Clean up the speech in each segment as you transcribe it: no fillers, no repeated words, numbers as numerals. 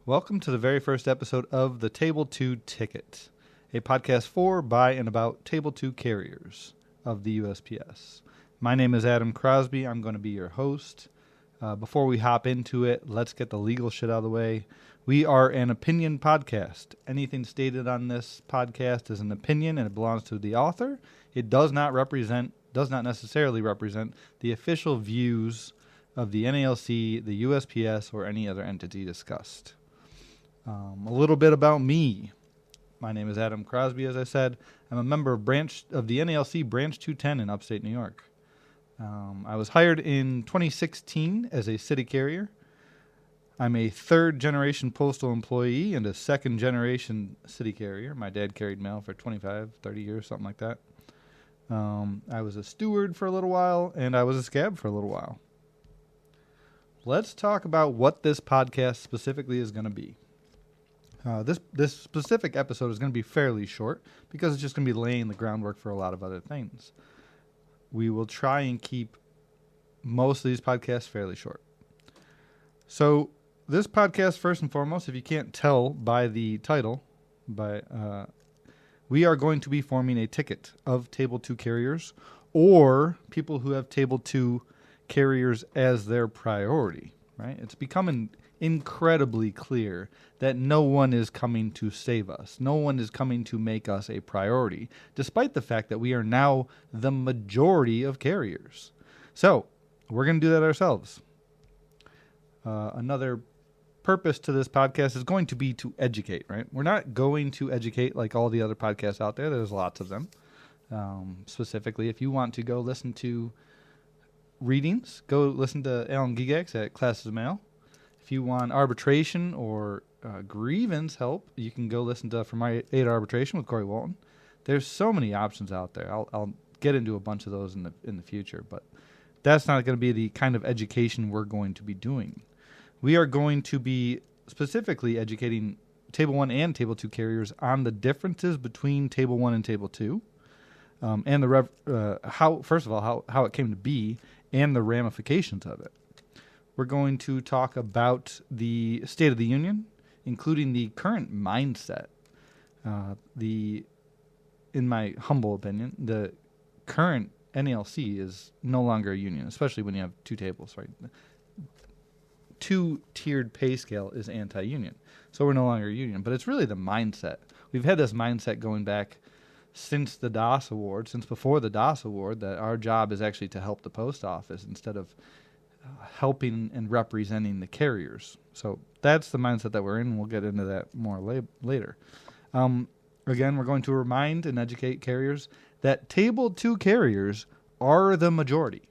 Welcome to the very first episode of the Table 2 Ticket, a podcast for, by, and about Table 2 carriers of the USPS. My name is Adam Crosby. I'm going to be your host. Before we hop into it, let's get the legal shit out of the way. We are an opinion podcast. Anything stated on this podcast is an opinion and it belongs to the author. It does not necessarily represent the official views of the NALC, the USPS, or any other entity discussed. A little bit about me. My name is Adam Crosby, as I said. I'm a member of the NALC Branch 210 in upstate New York. I was hired in 2016 as a city carrier. I'm a third-generation postal employee and a second-generation city carrier. My dad carried mail for 25, 30 years, something like that. I was a steward for a little while, and I was a scab for a little while. Let's talk about what this podcast specifically is going to be. This specific episode is going to be fairly short because it's just going to be laying the groundwork for a lot of other things. We will try and keep most of these podcasts fairly short. So this podcast, first and foremost, if you can't tell by the title, we are going to be forming a ticket of Table 2 carriers or people who have Table 2 carriers as their priority, right? It's becoming incredibly clear that no one is coming to save us. No one is coming to make us a priority, despite the fact that we are now the majority of carriers. So we're going to do that ourselves. Another purpose to this podcast is going to be to educate, right? We're not going to educate like all the other podcasts out there. There's lots of them. Specifically, if you want to go listen to readings, go listen to Alan Gigax at Classes of Mail. If you want arbitration or grievance help, you can go listen to From My 8 Arbitration with Corey Walton. There's so many options out there. I'll get into a bunch of those in the future, but that's not going to be the kind of education we're going to be doing. We are going to be specifically educating Table 1 and Table 2 carriers on the differences between Table 1 and Table 2, and how it came to be and the ramifications of it. We're going to talk about the State of the Union, including the current mindset. In my humble opinion, the current NALC is no longer a union, especially when you have two tables, right? Two-tiered pay scale is anti-union, so we're no longer a union. But it's really the mindset. We've had this mindset going back since before the DOS award, that our job is actually to help the post office instead of helping and representing the carriers. So that's the mindset that we're in, and we'll get into that more later. Again, we're going to remind and educate carriers that Table 2 carriers are the majority.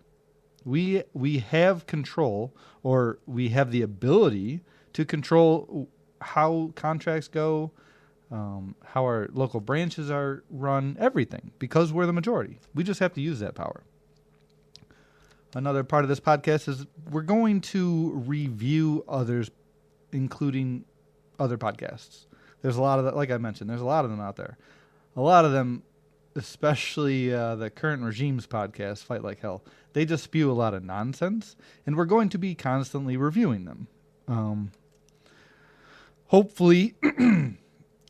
We have control, or we have the ability to control how contracts go, how our local branches are run, everything, because we're the majority. We just have to use that power. Another part of this podcast is we're going to review others, including other podcasts. There's a lot of that, like I mentioned, there's a lot of them out there. A lot of them, especially the Current Regimes podcast, Fight Like Hell, they just spew a lot of nonsense, and we're going to be constantly reviewing them. Hopefully,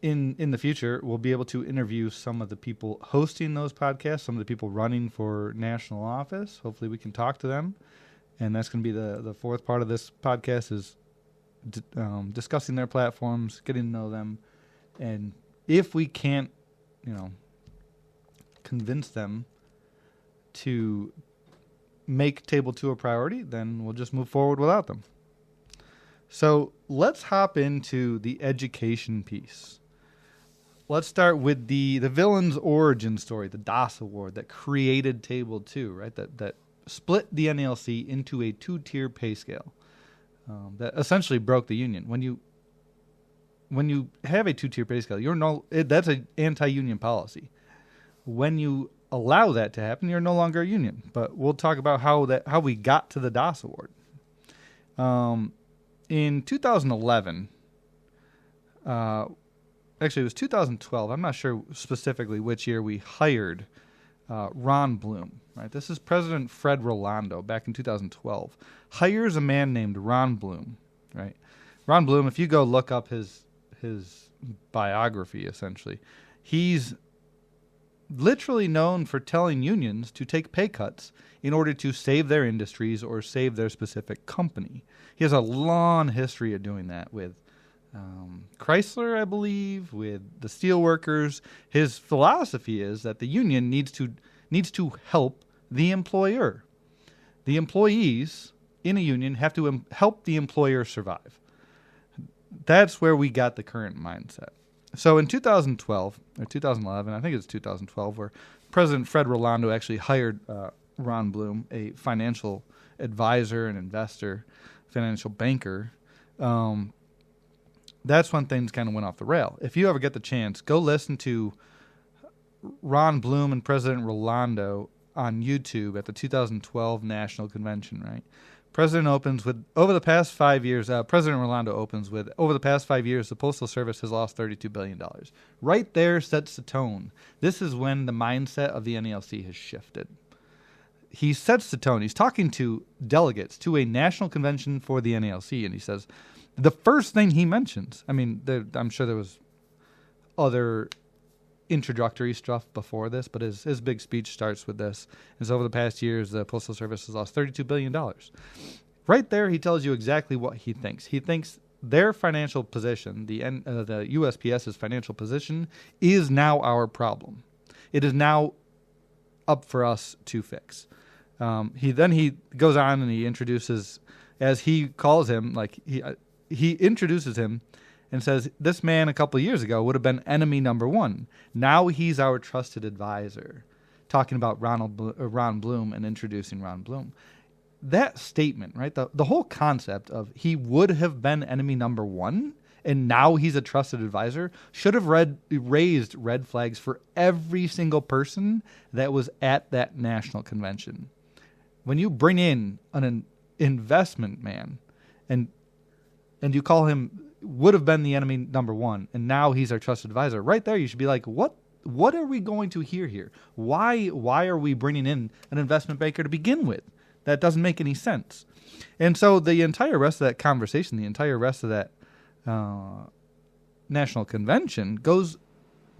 in the future, we'll be able to interview some of the people hosting those podcasts, some of the people running for national office. Hopefully we can talk to them. And that's going to be the fourth part of this podcast is discussing their platforms, getting to know them. And if we can't, convince them to make Table 2 a priority, then we'll just move forward without them. So let's hop into the education piece. Let's start with the villain's origin story, the DOS award that created Table 2, right? That split the NALC into a two-tier pay scale that essentially broke the union. When you have a two-tier pay scale, that's an anti-union policy. When you allow that to happen, you're no longer a union. But we'll talk about how we got to the DOS award. In 2011, actually, it was 2012. I'm not sure specifically which year we hired Ron Bloom. Right, this is President Fred Rolando back in 2012. Hires a man named Ron Bloom. Right, Ron Bloom, if you go look up his biography, essentially, he's literally known for telling unions to take pay cuts in order to save their industries or save their specific company. He has a long history of doing that with Chrysler, I believe, with the steelworkers. His philosophy is that the union needs to help the employer. The employees in a union have to help the employer survive. That's where we got the current mindset. So in 2012 or 2011, I think it's 2012, where President Fred Rolando actually hired Ron Bloom, a financial advisor and investor, financial banker. That's when things kind of went off the rail. If you ever get the chance, go listen to Ron Bloom and President Rolando on YouTube at the 2012 National Convention, right? President opens with, over the past 5 years, President Rolando opens with, over the past 5 years, the Postal Service has lost $32 billion. Right there sets the tone. This is when the mindset of the NALC has shifted. He sets the tone. He's talking to delegates to a national convention for the NALC, and he says, the first thing he mentions, I mean, I'm sure there was other introductory stuff before this, but his big speech starts with this. Is over the past years, the Postal Service has lost $32 billion. Right there, he tells you exactly what he thinks. He thinks their financial position, the USPS's financial position, is now our problem. It is now up for us to fix. He goes on and he introduces, as he calls him, like he introduces him and says, this man a couple of years ago would have been enemy number one. Now he's our trusted advisor, talking about Ron Bloom and introducing Ron Bloom. That statement, right, the whole concept of he would have been enemy number one and now he's a trusted advisor should have raised red flags for every single person that was at that national convention. When you bring in an investment man and you call him would have been the enemy number one, and now he's our trusted advisor. Right there, you should be like, what are we going to hear here? Why are we bringing in an investment banker to begin with? That doesn't make any sense. And so the entire rest of that conversation, the entire rest of that national convention goes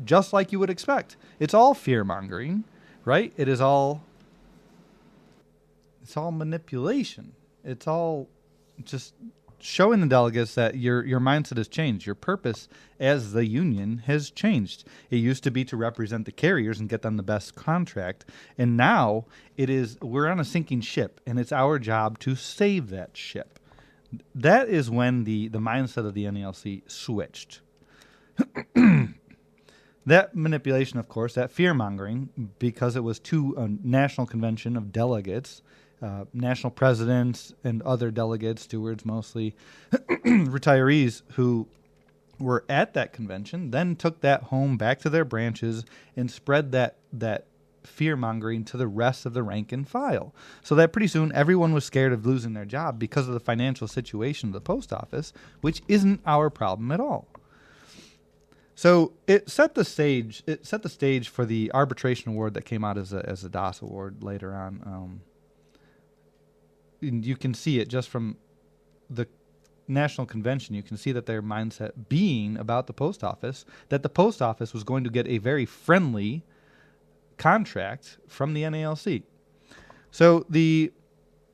just like you would expect. It's all fear-mongering, right? It's all manipulation. It's all just showing the delegates that your mindset has changed. Your purpose as the union has changed. It used to be to represent the carriers and get them the best contract. And now we're on a sinking ship, and it's our job to save that ship. That is when the mindset of the NALC switched. That manipulation, of course, that fear-mongering, because it was to a national convention of delegates, national presidents and other delegates, stewards mostly, retirees who were at that convention, then took that home back to their branches and spread that fear-mongering to the rest of the rank and file. So that pretty soon everyone was scared of losing their job because of the financial situation of the post office, which isn't our problem at all. So it set the stage. It set the stage for the arbitration award that came out as a DOS award later on. You can see it just from the national convention. You can see that their mindset being about the post office, that the post office was going to get a very friendly contract from the NALC. So in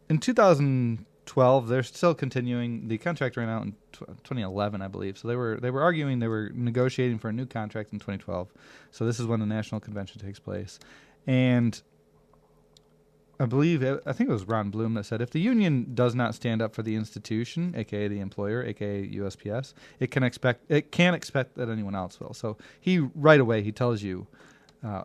2012, they're still continuing. The contract ran out in 2011, I believe. So they were arguing, they were negotiating for a new contract in 2012. So this is when the national convention takes place. And I think it was Ron Bloom that said, if the union does not stand up for the institution, aka the employer, aka USPS, it can't expect that anyone else will. So right away he tells you,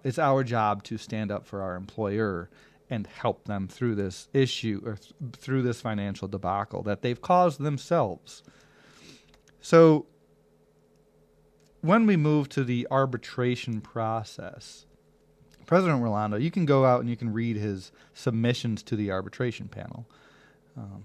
it's our job to stand up for our employer and help them through this issue or through this financial debacle that they've caused themselves. So when we move to the arbitration process, President Rolando, you can go out and you can read his submissions to the arbitration panel.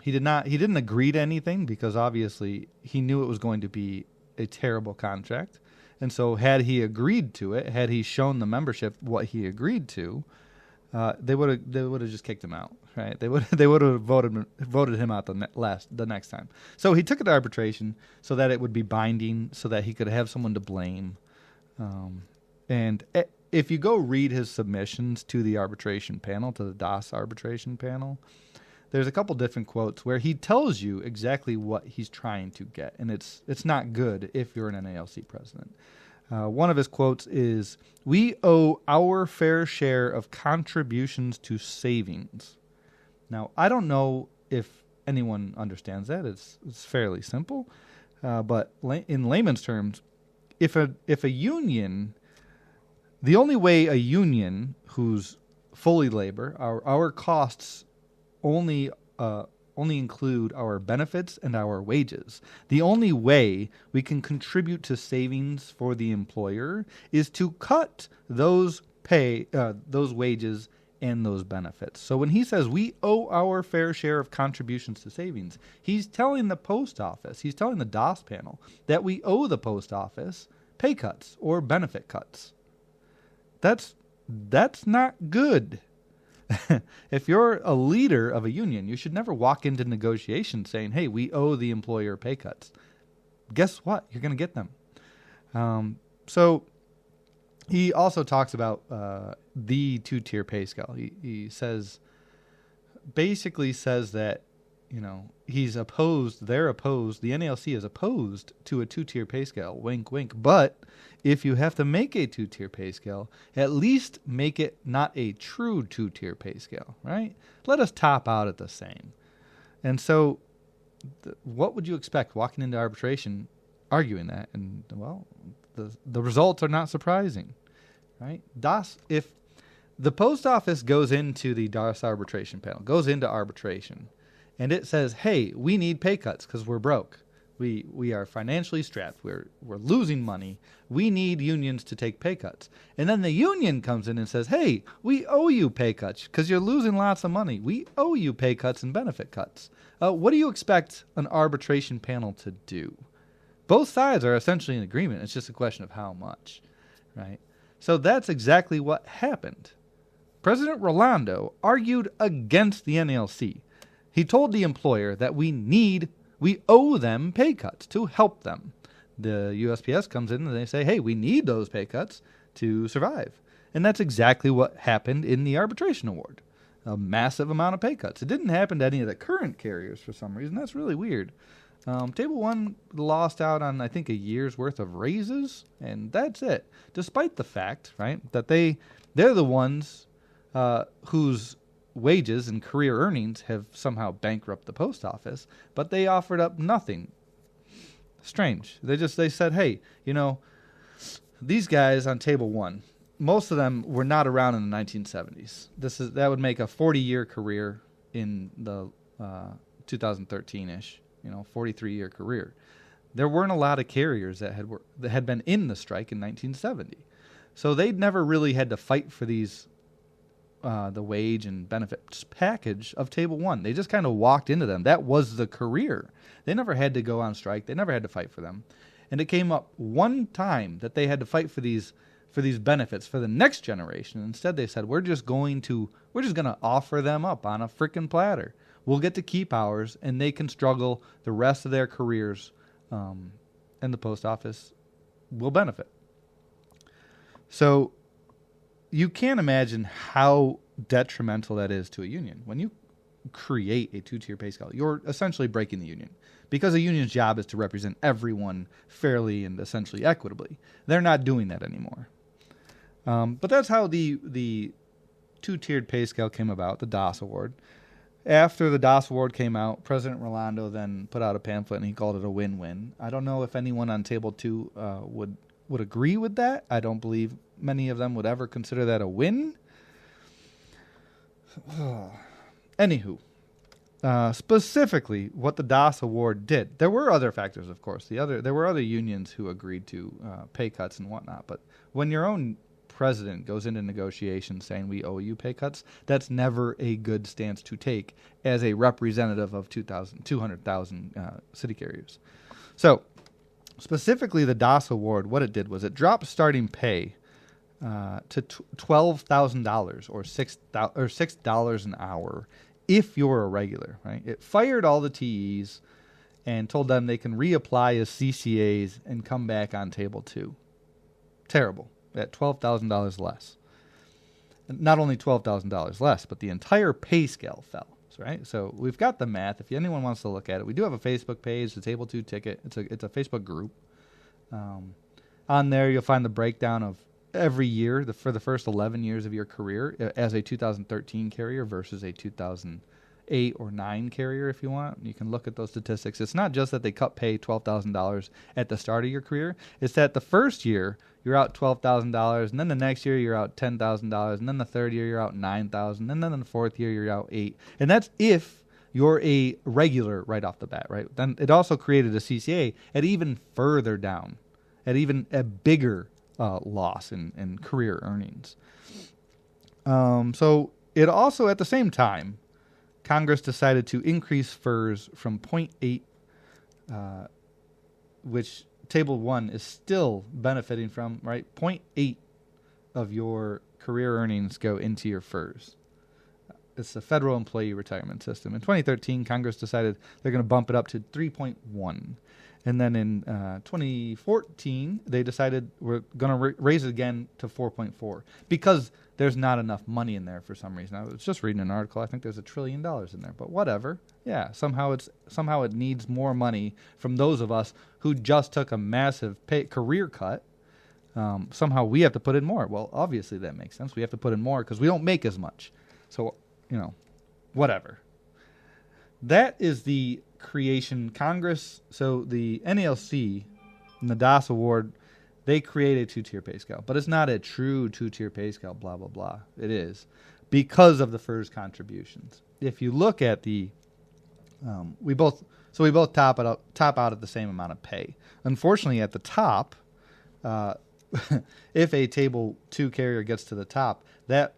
He didn't agree to anything because obviously he knew it was going to be a terrible contract. And so had he agreed to it, had he shown the membership what he agreed to, they would have just kicked him out, right? They would have voted him out the next time. So he took it to arbitration so that it would be binding, so that he could have someone to blame. And if you go read his submissions to the arbitration panel, to the DAS arbitration panel, there's a couple different quotes where he tells you exactly what he's trying to get, and it's not good if you're an NALC president. One of his quotes is, "We owe our fair share of contributions to savings." Now, I don't know if anyone understands that. It's fairly simple, but in layman's terms, if a union, the only way a union who's fully labor, our costs only include our benefits and our wages. The only way we can contribute to savings for the employer is to cut those wages and those benefits. So when he says we owe our fair share of contributions to savings, he's telling the post office, he's telling the DAS panel that we owe the post office pay cuts or benefit cuts. That's not good. If you're a leader of a union, you should never walk into negotiations saying, hey, we owe the employer pay cuts. Guess what? You're going to get them. So he also talks about the two-tier pay scale. He basically says that, they're opposed, the NALC is opposed to a two-tier pay scale, wink, wink. But if you have to make a two-tier pay scale, at least make it not a true two-tier pay scale, right? Let us top out at the same. And so what would you expect walking into arbitration arguing that? And, well, the results are not surprising, right? If the post office goes into the DAS arbitration panel, goes into arbitration, and it says, hey, we need pay cuts because we're broke. We are financially strapped. We're losing money. We need unions to take pay cuts. And then the union comes in and says, hey, we owe you pay cuts because you're losing lots of money. We owe you pay cuts and benefit cuts. What do you expect an arbitration panel to do? Both sides are essentially in agreement. It's just a question of how much, right? So that's exactly what happened. President Rolando argued against the NALC. He told the employer that we owe them pay cuts to help them. The USPS comes in and they say, hey, we need those pay cuts to survive. And that's exactly what happened in the arbitration award. A massive amount of pay cuts. It didn't happen to any of the current carriers for some reason. That's really weird. Table 1 lost out on, I think, a year's worth of raises, and that's it. Despite the fact, right, that they're the ones whose wages and career earnings have somehow bankrupted the post office, but they offered up nothing. Strange. They said, hey, these guys on table 1, most of them were not around in the 1970s. That would make a 40-year career in the 2013-ish, 43-year career. There weren't a lot of carriers that had been in the strike in 1970. So they'd never really had to fight for these the wage and benefits package of Table 1. They just kind of walked into them. That was the career. They never had to go on strike. They never had to fight for them. And it came up one time that they had to fight for these benefits for the next generation. Instead, they said, we're just going to offer them up on a frickin' platter. We'll get to keep ours, and they can struggle the rest of their careers, and the post office will benefit. So you can't imagine how detrimental that is to a union. When you create a two-tier pay scale, you're essentially breaking the union, because a union's job is to represent everyone fairly and essentially equitably. They're not doing that anymore. But that's how the two-tiered pay scale came about, the DAS award. After the DAS award came out, President Rolando then put out a pamphlet, and he called it a win-win. I don't know if anyone on Table 2 would agree with that. I don't believe many of them would ever consider that a win. Anywho, specifically what the DAS award did. There were other factors, of course. There were other unions who agreed to pay cuts and whatnot. But when your own president goes into negotiations saying we owe you pay cuts, that's never a good stance to take as a representative of 200,000 city carriers. So specifically the DAS award, what it did was it dropped starting pay to $12,000 or $6 an hour if you're a regular, right? It fired all the TEs and told them they can reapply as CCAs and come back on table 2. Terrible. At $12,000 less. Not only $12,000 less, but the entire pay scale fell. Right? So we've got the math. If anyone wants to look at it, we do have a Facebook page, the Table 2 Ticket. It's a Facebook group. On there, you'll find the breakdown of every year for the first 11 years of your career as a 2013 carrier versus a 2008 or 9 carrier if you want. You can look at those statistics. It's not just that they cut pay $12,000 at the start of your career. It's that the first year you're out $12,000, and then the next year you're out $10,000, and then the third year you're out $9,000, and then the fourth year you're out $8,000. And that's if you're a regular right off the bat, right? Then it also created a CCA at even further down, at even a bigger loss in career earnings. So it also, at the same time, Congress decided to increase FERS from 0.8, which Table 1 is still benefiting from, right? 0.8 of your career earnings go into your FERS. It's the federal employee retirement system. In 2013, Congress decided they're going to bump it up to 3.1. And then in 2014, they decided we're going to raise it again to 4.4 because there's not enough money in there for some reason. I was just reading an article. I think there's $1 trillion in there, but whatever. Yeah, somehow it needs more money from those of us who just took a massive career cut. Somehow we have to put in more. Well, obviously that makes sense. We have to put in more because we don't make as much. So, whatever. That is the creation Congress. So the NALC and the DAS award, they create a 2-tier pay scale, but it's not a true 2-tier pay scale, blah, blah, blah. It is because of the FERS contributions. If you look at the, we both top out at the same amount of pay. Unfortunately, at the top, if a Table 2 carrier gets to the top, that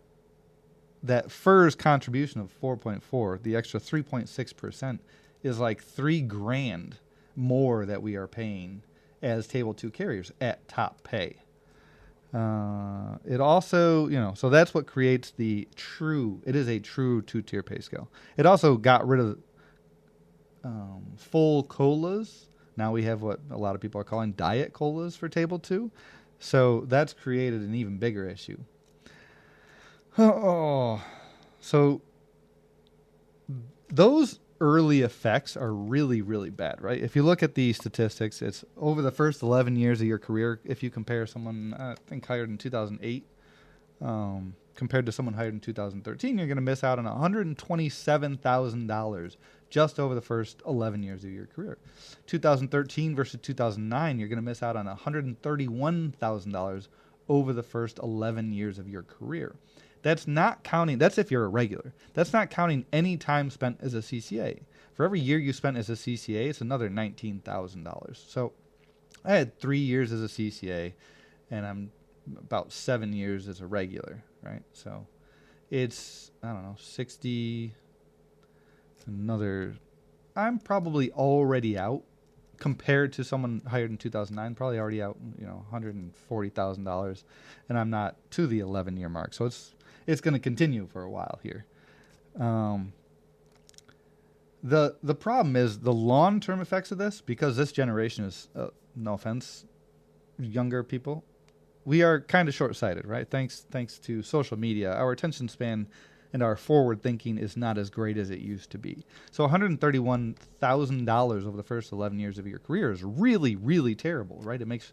FERS contribution of 4.4, the extra 3.6%, is like $3,000 more that we are paying as Table 2 carriers at top pay. It also, so that's what creates it is a true 2-tier pay scale. It also got rid of full COLAs. Now we have what a lot of people are calling diet COLAs for Table 2. So that's created an even bigger issue. So those early effects are really, really bad, right? If you look at the statistics, it's over the first 11 years of your career. If you compare someone, I think, hired in 2008 compared to someone hired in 2013, you're going to miss out on $127,000 just over the first 11 years of your career. 2013 versus 2009, you're going to miss out on $131,000 over the first 11 years of your career. That's not counting, that's if you're a regular. That's not counting any time spent as a CCA. For every year you spent as a CCA, it's another $19,000. So I had 3 years as a CCA, and I'm about 7 years as a regular, right? So it's, 60, I'm probably already out compared to someone hired in 2009, probably already out, $140,000, and I'm not to the 11-year mark. So it's going to continue for a while here. The problem is the long-term effects of this, because this generation is, no offense, younger people, we are kind of short-sighted, right? Thanks to social media, our attention span and our forward thinking is not as great as it used to be. So $131,000 over the first 11 years of your career is really, really terrible, right? It makes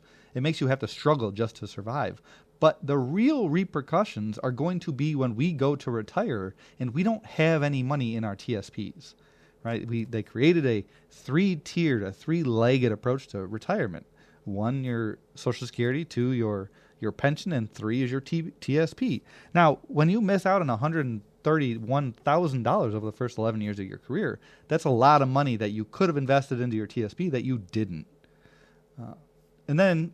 you have to struggle just to survive. But the real repercussions are going to be when we go to retire and we don't have any money in our TSPs, right? They created a 3-tiered, a 3-legged approach to retirement. 1, your Social Security, 2, your pension, and 3 is your TSP. Now, when you miss out on $131,000 over the first 11 years of your career, that's a lot of money that you could have invested into your TSP that you didn't. And then,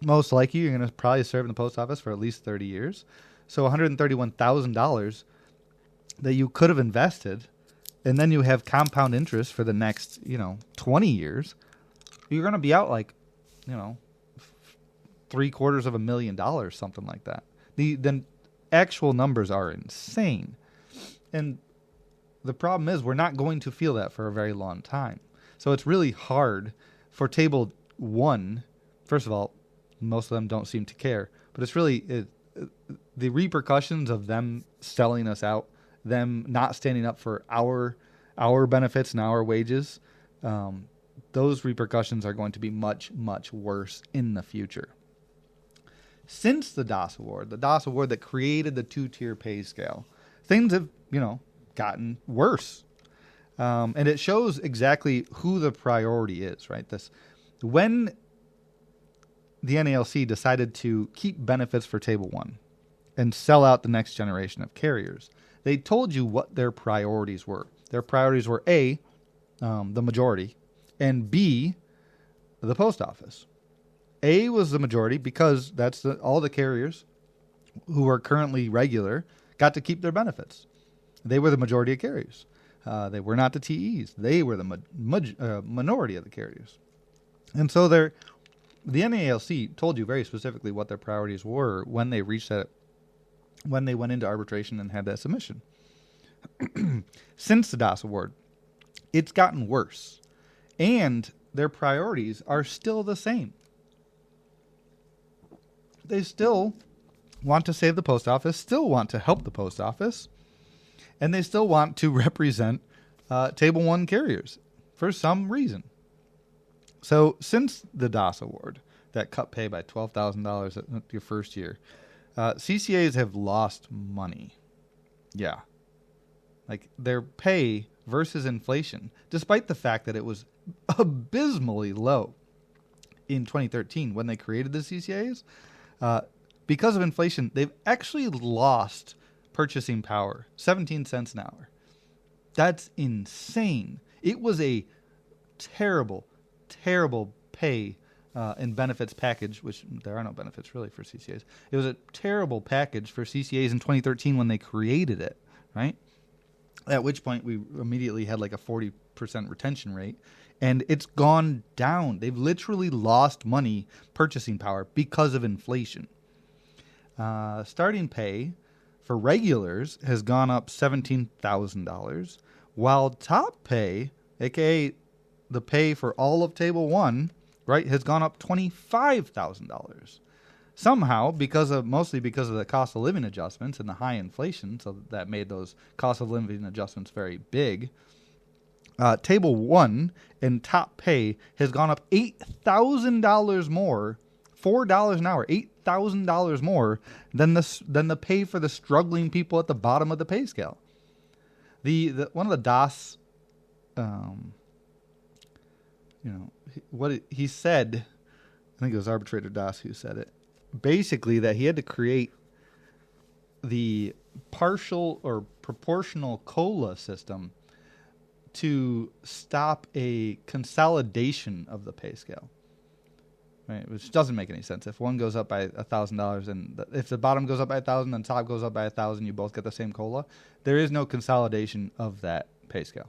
most likely, you're going to probably serve in the post office for at least 30 years. So $131,000 that you could have invested, and then you have compound interest for the next, 20 years, you're going to be out like, $750,000, something like that. The actual numbers are insane. And the problem is we're not going to feel that for a very long time. So it's really hard for Table 1. First of all, most of them don't seem to care. But it's really the repercussions of them selling us out, them not standing up for our benefits and our wages, those repercussions are going to be much, much worse in the future. Since the DAS award that created the two-tier pay scale, things have, gotten worse. And it shows exactly who the priority is, right? When the NALC decided to keep benefits for Table 1 and sell out the next generation of carriers, they told you what their priorities were. Their priorities were A, the majority, and B, the post office. A was the majority because that's all the carriers who are currently regular got to keep their benefits. They were the majority of carriers. They were not the TEs. They were the minority of the carriers. And so the NALC told you very specifically what their priorities were when they reached that, when they went into arbitration and had that submission. Since the DAS award, it's gotten worse. And their priorities are still the same. They still want to save the post office, still want to help the post office, and they still want to represent Table 1 carriers for some reason. So since the DAS award that cut pay by $12,000 at your first year, CCAs have lost money. Yeah. Like their pay versus inflation, despite the fact that it was abysmally low in 2013 when they created the CCAs, because of inflation, they've actually lost purchasing power, 17 cents an hour. That's insane. It was a terrible, terrible pay and benefits package, which there are no benefits really for CCAs. It was a terrible package for CCAs in 2013 when they created it, right? At which point we immediately had like a 40% retention rate, and it's gone down. They've literally lost money purchasing power because of inflation. Starting pay for regulars has gone up $17,000, while top pay, aka the pay for all of Table 1, right, has gone up $25,000. Somehow, mostly because of the cost of living adjustments and the high inflation, so that made those cost of living adjustments very big. Table 1 and top pay has gone up $8,000 more, $4 an hour, $8,000 more than the pay for the struggling people at the bottom of the pay scale. One of the DAS, what he said, I think it was Arbitrator DAS who said it, basically that he had to create the partial or proportional COLA system to stop a consolidation of the pay scale, right? Which doesn't make any sense. If one goes up by $1,000 and if the bottom goes up by 1,000 and top goes up by 1,000, you both get the same COLA. There is no consolidation of that pay scale.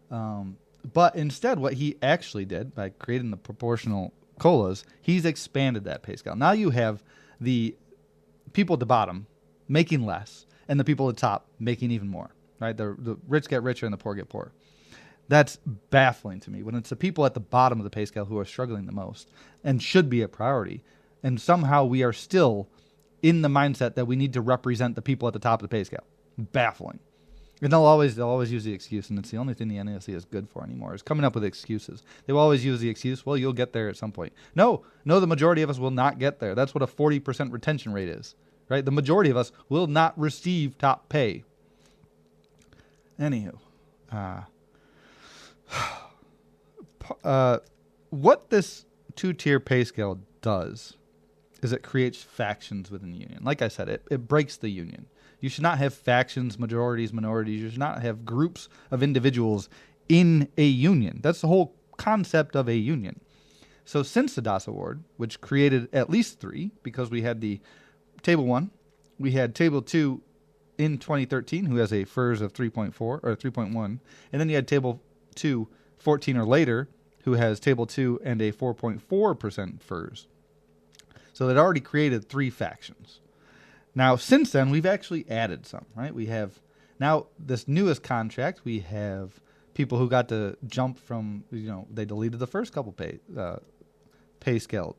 But instead, what he actually did by creating the proportional COLAs, he's expanded that pay scale. Now you have the people at the bottom making less and the people at the top making even more, right? The rich get richer and the poor get poorer. That's baffling to me when it's the people at the bottom of the pay scale who are struggling the most and should be a priority. And somehow we are still in the mindset that we need to represent the people at the top of the pay scale. Baffling. And they'll always use the excuse, and it's the only thing the NALC is good for anymore, is coming up with excuses. They will always use the excuse, well, you'll get there at some point. No, the majority of us will not get there. That's what a 40% retention rate is, right? The majority of us will not receive top pay. Anywho, what this two-tier pay scale does is it creates factions within the union. Like I said, it breaks the union. You should not have factions, majorities, minorities. You should not have groups of individuals in a union. That's the whole concept of a union. So since the DAS award, which created at least three, because we had the Table 1, we had Table 2 in 2013, who has a FERS of 3.4 or 3.1, and then you had Table 2 14 or later, who has Table 2 and a 4.4% FERS. So it already created 3 factions. Now, since then, we've actually added some, right? We have now this newest contract. We have people who got to jump from, they deleted the first couple pay scale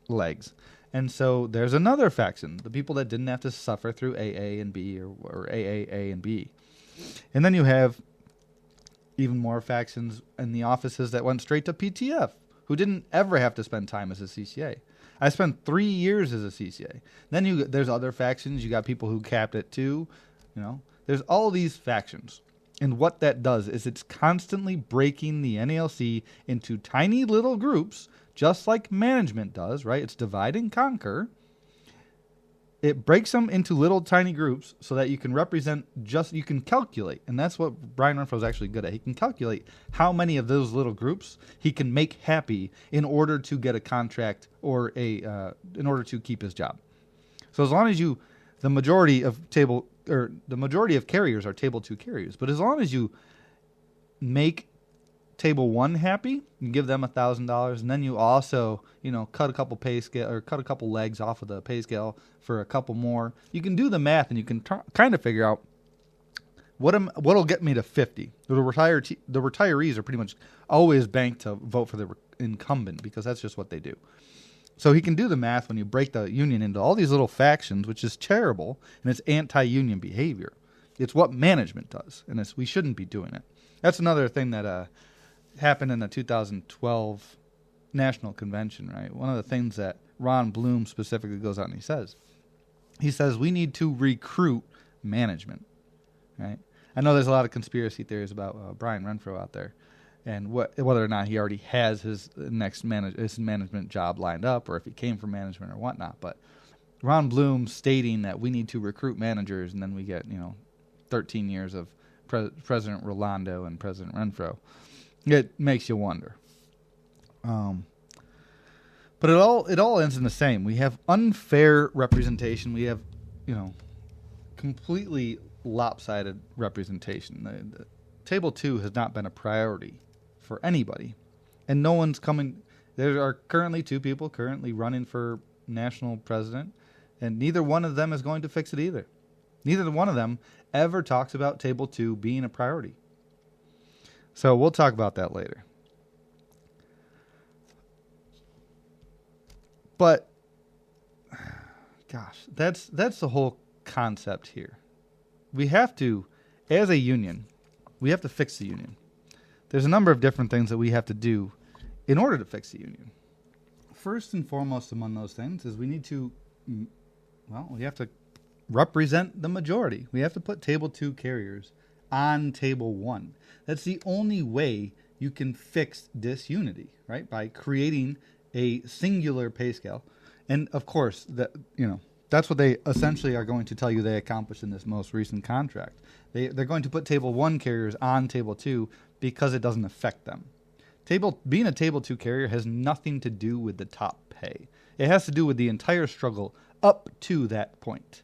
legs. And so there's another faction, the people that didn't have to suffer through AA and B or AAA and B. And then you have even more factions in the offices that went straight to PTF, who didn't ever have to spend time as a CCA. I spent 3 years as a CCA. Then there's other factions. You got people who capped it too. There's all these factions. And what that does is it's constantly breaking the NALC into tiny little groups, just like management does, right? It's divide and conquer. It breaks them into little tiny groups so that you can you can calculate. And that's what Brian Renfro's actually good at. He can calculate how many of those little groups he can make happy in order to get a contract or in order to keep his job. So as long as the majority of carriers are Table 2 carriers, but as long as you make Table 1 happy, you give them $1,000, and then you also, cut a couple pay scale or cut a couple legs off of the pay scale for a couple more. You can do the math, and you can kind of figure out what'll get me to 50. The retirees are pretty much always banked to vote for the incumbent because that's just what they do. So he can do the math when you break the union into all these little factions, which is terrible, and it's anti-union behavior. It's what management does, and we shouldn't be doing it. That's another thing that happened in the 2012 National Convention, right? One of the things that Ron Bloom specifically goes out and he says we need to recruit management, right? I know there's a lot of conspiracy theories about Brian Renfro out there and whether or not he already has his next management job lined up or if he came from management or whatnot. But Ron Bloom stating that we need to recruit managers, and then we get 13 years of President Rolando and President Renfro. It makes you wonder. But it all ends in the same. We have unfair representation. We have, completely lopsided representation. The Table 2 has not been a priority for anybody. And no one's coming. There are currently 2 people currently running for national president, and neither one of them is going to fix it either. Neither one of them ever talks about Table 2 being a priority. So we'll talk about that later. But, gosh, that's the whole concept here. We have to, as a union, we have to fix the union. There's a number of different things that we have to do in order to fix the union. First and foremost among those things is we have to represent the majority. We have to put Table 2 carriers on Table 1. That's the only way you can fix disunity, right? By creating a singular pay scale. And of course, that's what they essentially are going to tell you they accomplished in this most recent contract. They're going to put Table 1 carriers on Table 2 because it doesn't affect them. Being a Table 2 carrier has nothing to do with the top pay. It has to do with the entire struggle up to that point.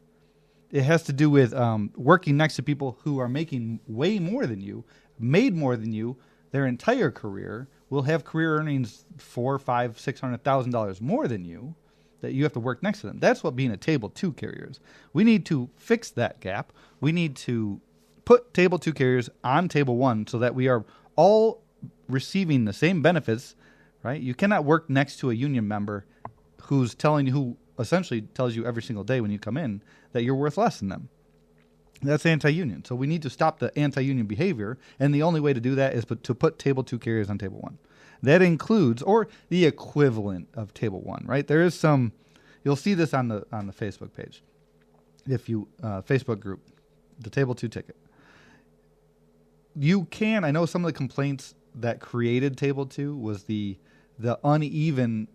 It has to do with working next to people who are making way more than you, made more than you, their entire career, will have career earnings $400,000, $500,000, $600,000 more than you, that you have to work next to them. That's what being a Table 2 carrier is. We need to fix that gap. We need to put Table 2 carriers on Table 1 so that we are all receiving the same benefits, right? You cannot work next to a union member who essentially tells you every single day when you come in that you're worth less than them. That's anti-union. So we need to stop the anti-union behavior, and the only way to do that is to put Table 2 carriers on Table 1. That includes, or the equivalent of Table 1, right? There is some, you'll see this on the Facebook page, if you, Facebook group, the Table 2 ticket. You can, I know some of the complaints that created Table 2 was the uneven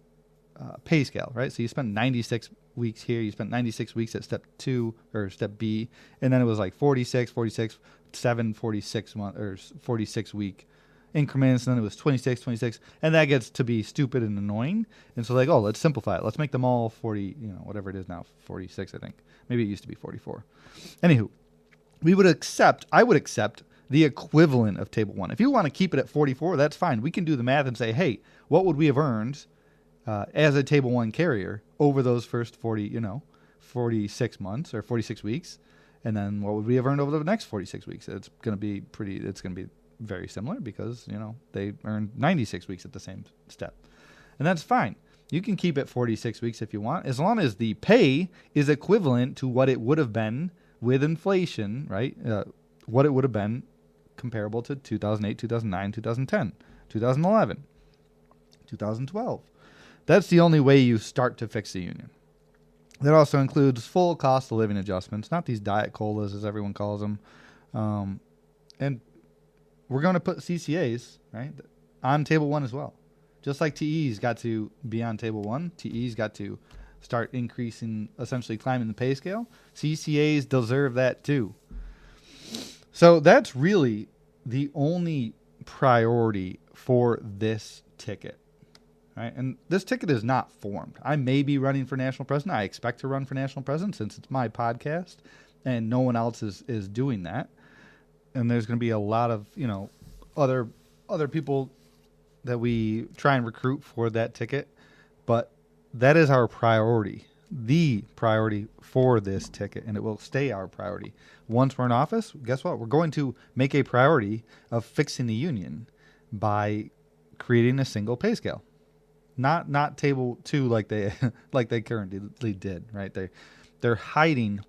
pay scale, right? So you spent 96 weeks here, you spent 96 weeks at Step 2 or Step B, and then it was like 46, 7, 46 month or 46 week increments, and then it was 26, and that gets to be stupid and annoying. And so like, let's simplify it. Let's make them all 40, whatever it is now, 46, I think. Maybe it used to be 44. Anywho, I would accept the equivalent of Table 1. If you want to keep it at 44, that's fine. We can do the math and say, hey, what would we have earned as a Table 1 carrier over those first 46 months or 46 weeks. And then what would we have earned over the next 46 weeks? It's going to be very similar because, they earned 96 weeks at the same step. And that's fine. You can keep it 46 weeks if you want, as long as the pay is equivalent to what it would have been with inflation, right? What it would have been comparable to 2008, 2009, 2010, 2011, 2012. That's the only way you start to fix the union. That also includes full cost of living adjustments, not these diet colas as everyone calls them. And we're going to put CCAs, right, on Table 1 as well. Just like TE's got to be on Table 1, TE's got to start increasing, essentially climbing the pay scale. CCAs deserve that too. So that's really the only priority for this ticket. Right? And this ticket is not formed. I may be running for national president. I expect to run for national president since it's my podcast and no one else is doing that. And there's going to be a lot of, other people that we try and recruit for that ticket. But that is our priority, the priority for this ticket, and it will stay our priority. Once we're in office, guess what? We're going to make a priority of fixing the union by creating a single pay scale. Not Table 2 like they currently did, right? They're hiding.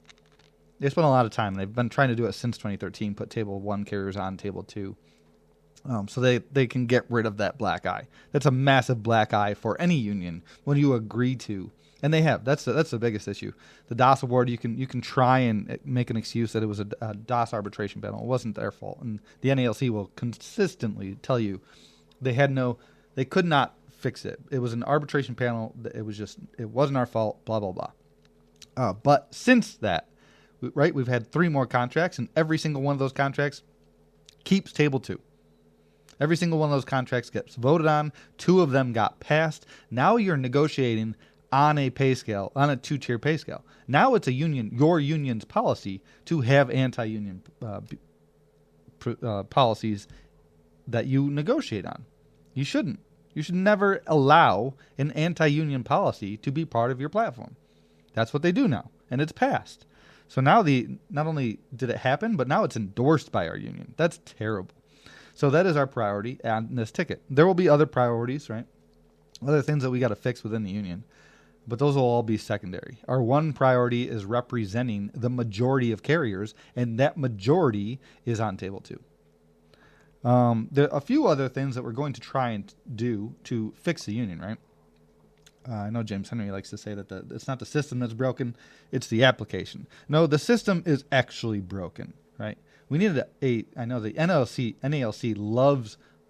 They spent a lot of time. They've been trying to do it since 2013. Put Table 1 carriers on Table 2, so they can get rid of that black eye. That's a massive black eye for any union when you agree to, and they have. That's the biggest issue. The DOS award, you can try and make an excuse that it was a DOS arbitration panel. It wasn't their fault, and the NALC will consistently tell you they could not fix it. It was an arbitration panel. It wasn't our fault, blah, blah, blah. But since that, right, we've had 3 more contracts, and every single one of those contracts keeps Table 2. Every single one of those contracts gets voted on. 2 of them got passed. Now you're negotiating on a pay scale, on a 2-tier pay scale. Now it's your union's policy to have anti-union policies that you negotiate on. You shouldn't. You should never allow an anti-union policy to be part of your platform. That's what they do now, and it's passed. So now not only did it happen, but now it's endorsed by our union. That's terrible. So that is our priority on this ticket. There will be other priorities, right? Other things that we got to fix within the union, but those will all be secondary. Our one priority is representing the majority of carriers, and that majority is on Table 2. There are a few other things that we're going to try and do to fix the union, right? I know James Henry likes to say that it's not the system that's broken, it's the application. No, the system is actually broken, right? We needed I know the NALC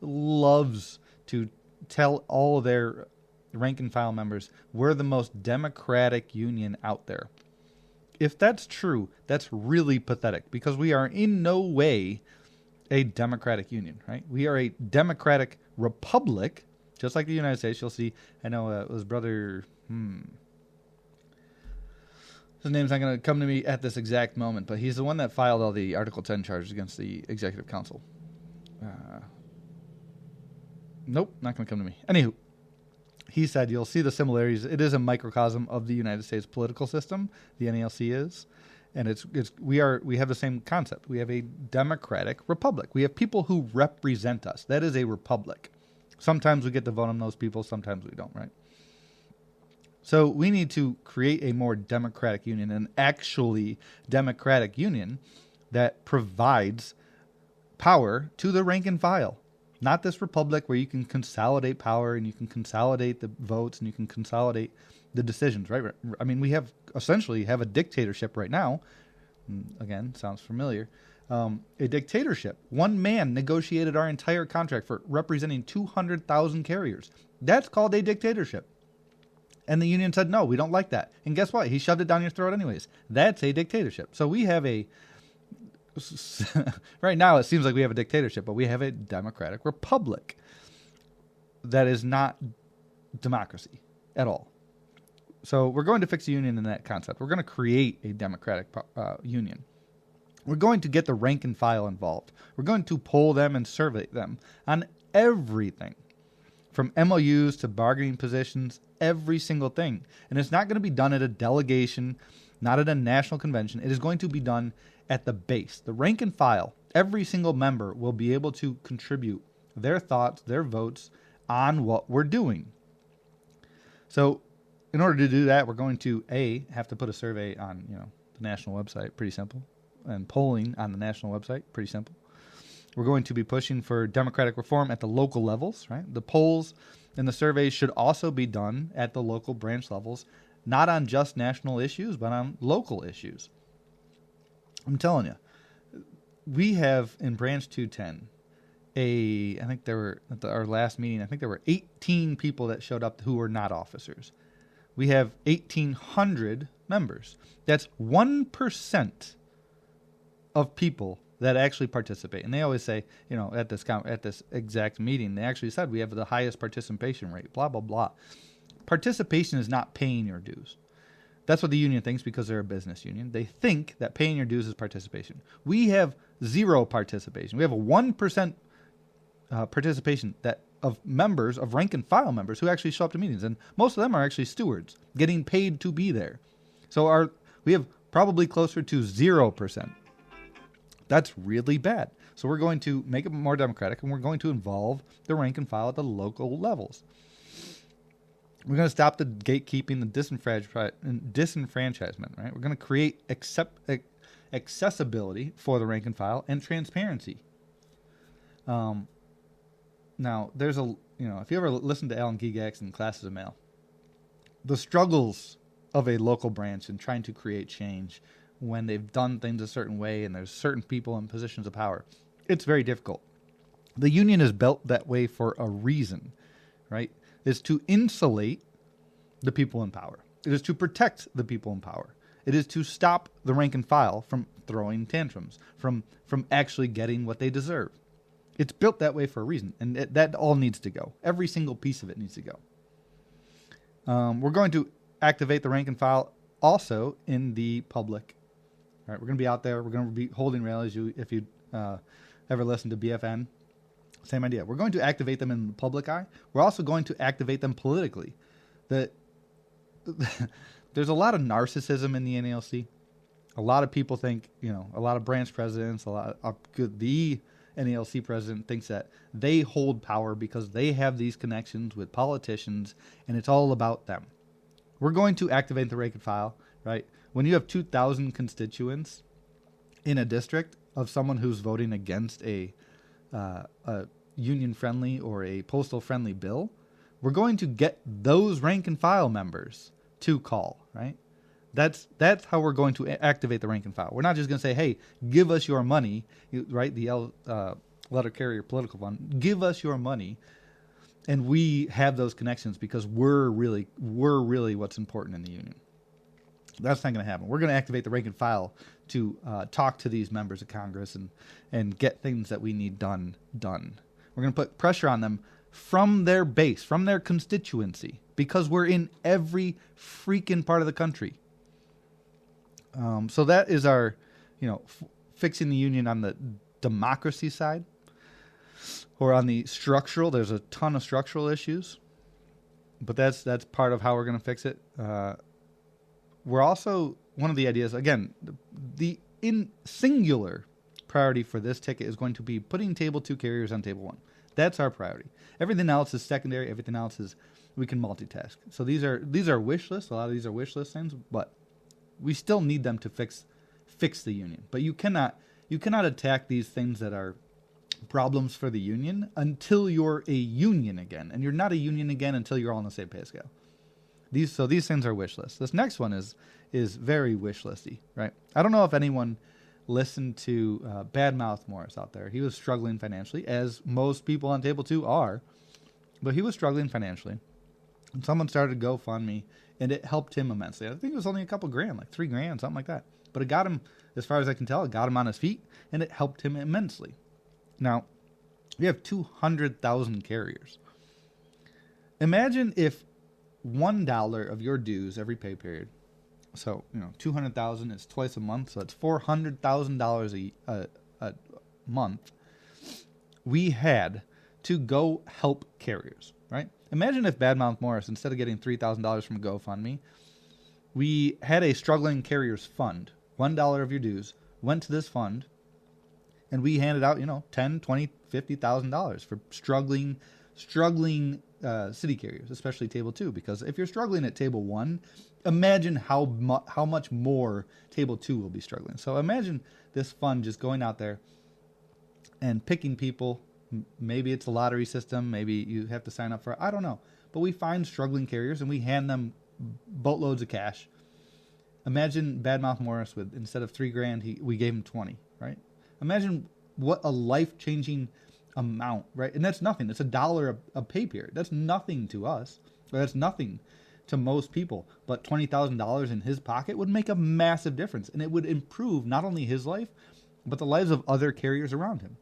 loves to tell all of their rank and file members, we're the most democratic union out there. If that's true, that's really pathetic because we are in no way a democratic union, right? We are a democratic republic, just like the United States. You'll see, I know it was brother, his name's not going to come to me at this exact moment, but he's the one that filed all the Article 10 charges against the Executive Council. Nope, not going to come to me. Anywho, he said you'll see the similarities. It is a microcosm of the United States political system. The NALC is. And we have the same concept. We have a democratic republic. We have people who represent us. That is a republic. Sometimes we get to vote on those people. Sometimes we don't, right? So we need to create a more democratic union, an actually democratic union that provides power to the rank and file. Not this republic where you can consolidate power and you can consolidate the votes and you can consolidate the decisions, right? I mean, we essentially have a dictatorship right now. Again, sounds familiar. A dictatorship. One man negotiated our entire contract for representing 200,000 carriers. That's called a dictatorship. And the union said, no, we don't like that. And guess what? He shoved it down your throat anyways. That's a dictatorship. So we have right now it seems like we have a dictatorship, but we have a democratic republic that is not democracy at all. So we're going to fix the union in that concept. We're going to create a democratic union. We're going to get the rank and file involved. We're going to poll them and survey them on everything from MOUs to bargaining positions, every single thing. And it's not going to be done at a delegation, not at a national convention. It is going to be done at the base. The rank and file, every single member will be able to contribute their thoughts, their votes on what we're doing. So in order to do that, we're going to, have to put a survey on, the national website, pretty simple, and polling on the national website, pretty simple. We're going to be pushing for democratic reform at the local levels, right? The polls and the surveys should also be done at the local branch levels, not on just national issues, but on local issues. I'm telling you, we have in Branch 210, I think there were, at our last meeting, I think there were 18 people that showed up who were not officers. We have 1,800 members. That's 1% of people that actually participate. And they always say, at this exact meeting, they actually said we have the highest participation rate, blah, blah, blah. Participation is not paying your dues. That's what the union thinks because they're a business union. They think that paying your dues is participation. We have zero participation. We have a 1% participation of members, of rank and file members who actually show up to meetings. And most of them are actually stewards getting paid to be there. So we have probably closer to 0%. That's really bad. So we're going to make it more democratic, and we're going to involve the rank and file at the local levels. We're going to stop the gatekeeping, the disenfranchisement, right? We're going to create accessibility for the rank and file and transparency. Now, there's if you ever listen to Alan Gigax in Classes of Mail, the struggles of a local branch and trying to create change when they've done things a certain way and there's certain people in positions of power, it's very difficult. The union is built that way for a reason, right? It's to insulate the people in power. It is to protect the people in power. It is to stop the rank and file from throwing tantrums, from actually getting what they deserve. It's built that way for a reason, and that all needs to go. Every single piece of it needs to go. We're going to activate the rank and file also in the public. All right, we're going to be out there. We're going to be holding rallies. If you ever listen to BFN, same idea. We're going to activate them in the public eye. We're also going to activate them politically. There's a lot of narcissism in the NALC. A lot of people think, a lot of branch presidents, the NALC president thinks that they hold power because they have these connections with politicians, and it's all about them. We're going to activate the rank and file, right? When you have 2,000 constituents in a district of someone who's voting against a union-friendly or a postal-friendly bill, we're going to get those rank and file members to call, right? That's how we're going to activate the rank and file. We're not just going to say, hey, give us your money, right? The letter carrier political fund, give us your money, and we have those connections because we're really what's important in the union. That's not going to happen. We're going to activate the rank and file to talk to these members of Congress and get things that we need done. We're going to put pressure on them from their base, from their constituency, because we're in every freaking part of the country. So that is our, fixing the union on the democracy side, or on the structural. There's a ton of structural issues, but that's part of how we're going to fix it. We're also, one of the ideas, again, the singular priority for this ticket is going to be putting Table 2 carriers on Table 1. That's our priority. Everything else is secondary. Everything else is, we can multitask. So these are wish lists. A lot of these are wish list things, but we still need them to fix the union. But you cannot attack these things that are problems for the union until you're a union again. And you're not a union again until you're all on the same pay scale. These things are wish lists. This next one is very wish listy, right? I don't know if anyone listened to Badmouth Morris out there. He was struggling financially, as most people on Table 2 are, but he was struggling financially. And someone started GoFundMe, and it helped him immensely. I think it was only a couple grand, like $3,000, something like that. But it got him, as far as I can tell, it got him on his feet, and it helped him immensely. Now, we have 200,000 carriers. Imagine if $1 of your dues every pay period, so 200,000 is twice a month, so it's $400,000 a month, we had to go help carriers. right? Imagine if Badmouth Morris, instead of getting $3,000 from a GoFundMe, we had a struggling carriers fund. $1 of your dues went to this fund, and we handed out, $10, $20, $50,000 for struggling city carriers, especially Table 2. Because if you're struggling at Table 1, imagine how much more Table 2 will be struggling. So imagine this fund just going out there and picking people. Maybe it's a lottery system. Maybe you have to sign up for it. I don't know. But we find struggling carriers and we hand them boatloads of cash. Imagine Badmouth Morris with, instead of $3,000, we gave him 20, right? Imagine what a life-changing amount, right? And that's nothing. It's $1 a pay period. That's nothing to us. That's nothing to most people. But $20,000 in his pocket would make a massive difference, and it would improve not only his life, but the lives of other carriers around him.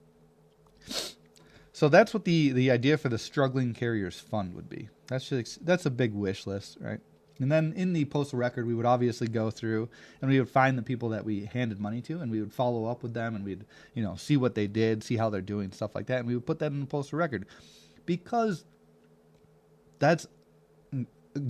So that's what the idea for the Struggling Carriers Fund would be. That's a big wish list, right? And then in the postal record, we would obviously go through and we would find the people that we handed money to, and we would follow up with them, and we'd see what they did, see how they're doing, stuff like that, and we would put that in the postal record because that's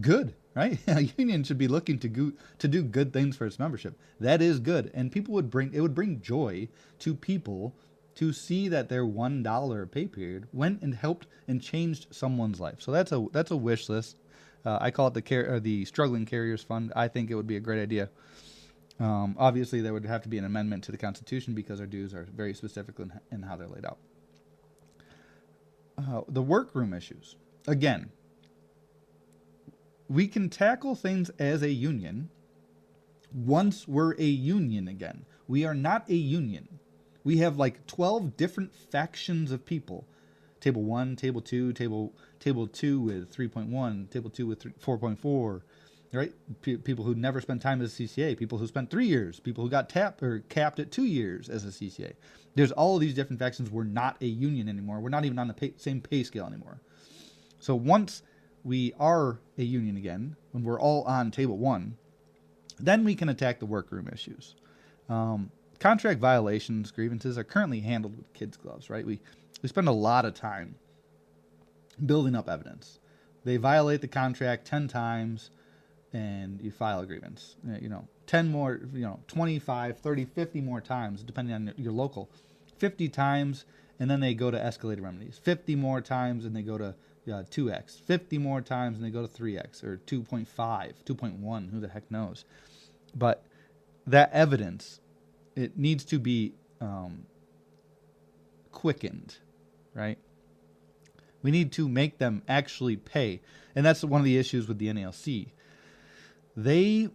good, right? A union should be looking to do good things for its membership. That is good, and it would bring joy to people to see that their $1 pay period went and helped and changed someone's life. So that's a wish list. I call it the Struggling Carriers Fund. I think it would be a great idea. Obviously, there would have to be an amendment to the Constitution because our dues are very specific in how they're laid out. The workroom issues. Again, we can tackle things as a union once we're a union again. We are not a union. We have like 12 different factions of people. Table 1, Table 2, Table 2 with 3.1, Table 2 with 4.4, right? People who never spent time as a CCA, people who spent 3 years, people who got capped at 2 years as a CCA. There's all of these different factions. We're not a union anymore. We're not even on the same pay scale anymore. So once we are a union again, when we're all on Table 1, then we can attack the workroom issues. Contract violations, grievances are currently handled with kids' gloves, right? We spend a lot of time building up evidence. They violate the contract 10 times, and you file a grievance. 10 more, 25, 30, 50 more times, depending on your local. 50 times, and then they go to escalated remedies. 50 more times, and they go to 2x. 50 more times, and they go to 3x, or 2.5, 2.1, who the heck knows. But that evidence, it needs to be quickened, right? We need to make them actually pay. And that's one of the issues with the NALC. The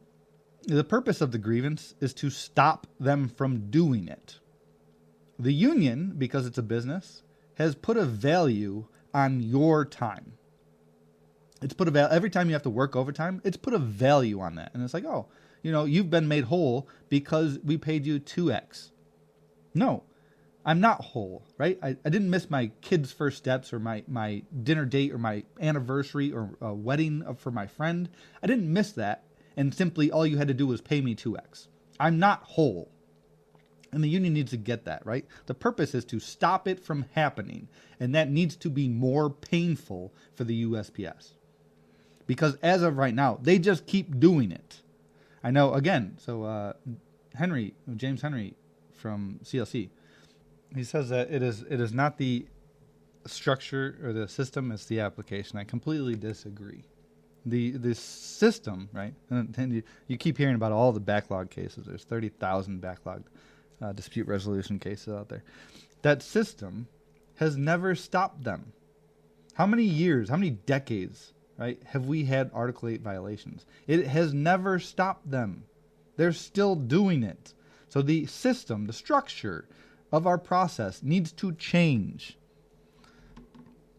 purpose of the grievance is to stop them from doing it. The union, because it's a business, has put a value on your time. It's put every time you have to work overtime, it's put a value on that. And it's like, oh, you've been made whole because we paid you 2x. No, I'm not whole, right? I didn't miss my kid's first steps or my dinner date or my anniversary or a wedding for my friend. I didn't miss that, and simply all you had to do was pay me 2x. I'm not whole. And the union needs to get that, right? The purpose is to stop it from happening, and that needs to be more painful for the USPS. Because as of right now, they just keep doing it. I know, again, so James Henry from CLC, he says that it is not the structure or the system, it's the application. I completely disagree. The system, right? And you keep hearing about all the backlog cases. There's 30,000 backlogged dispute resolution cases out there. That system has never stopped them. How many years, how many decades, right, have we had Article 8 violations? It has never stopped them. They're still doing it. So the system, the structure of our process needs to change.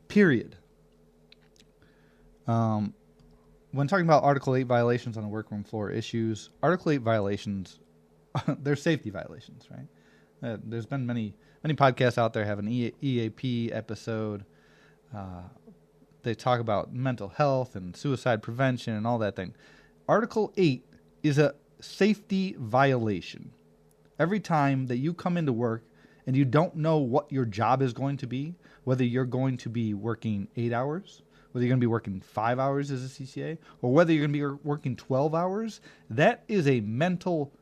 Period. When talking about Article 8 violations on the workroom floor issues, Article 8 violations, they're safety violations, right? There's been many podcasts out there have an EAP episode. They talk about mental health and suicide prevention and all that thing. Article 8 is a safety violation. Every time that you come into work and you don't know what your job is going to be, whether you're going to be working 8 hours, whether you're going to be working 5 hours as a CCA or whether you're going to be working 12 hours, that is a mental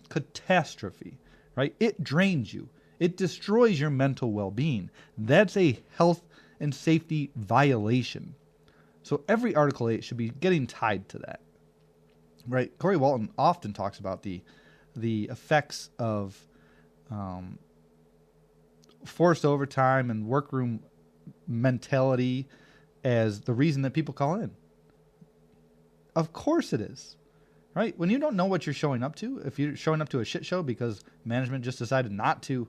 catastrophe, right? It drains you. It destroys your mental well-being. That's a health and safety violation. So every Article 8 should be getting tied to that, right? Corey Walton often talks about the effects of forced overtime and workroom mentality as the reason that people call in. Of course it is, right? When you don't know what you're showing up to, if you're showing up to a shit show because management just decided not to